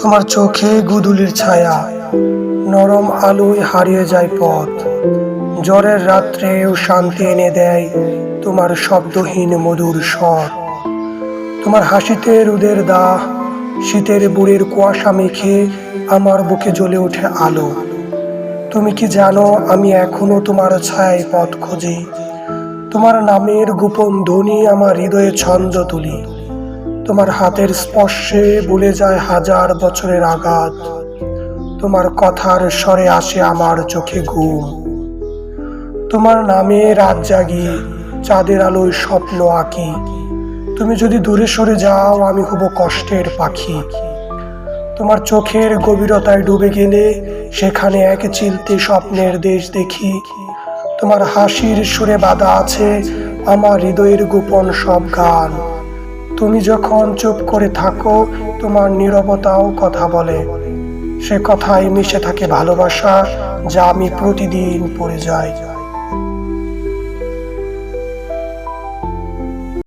তোমার চোখে গুদুলির ছায়া, নরম আলোয় হারিয়ে যায় পথ। জ্বরের রাত্রেও শান্তি এনে দেয় তোমার শব্দহীন মধুর স্বর। তোমার হাসিতে রোদের দাহ, শীতের বুড়ির কুয়াশা মেখে আমার বুকে জ্বলে ওঠে আলো। তুমি কি জানো আমি এখনো তোমার ছায়ায় পথ খুঁজি। তোমার নামের গোপন ধ্বনি আমার হৃদয়ে ছন্দ তুলি। তোমার হাতের স্পর্শে ভুলে যায় হাজার বছরের আঘাত। তোমার কথার স্বরে আসে আমার চোখে ঘুম। তোমার নামে রাত জাগি, চাঁদের আলোয় স্বপ্ন আঁকি। তুমি যদি দূরে সরে যাও আমি হব কষ্টের পাখি। তোমার চোখের গভীরতায় ডুবে গেলে সেখানে এক চিলতে স্বপ্নের দেশ দেখি। তোমার হাসির সুরে বাঁধা আছে আমার হৃদয়ের গোপন সব গান। তুমি যখন চুপ করে থাকো তোমার নীরবতাও কথা বলে। সে কথায় মিশে থাকে ভালোবাসা, যা আমি প্রতিদিন পড়ে যাই।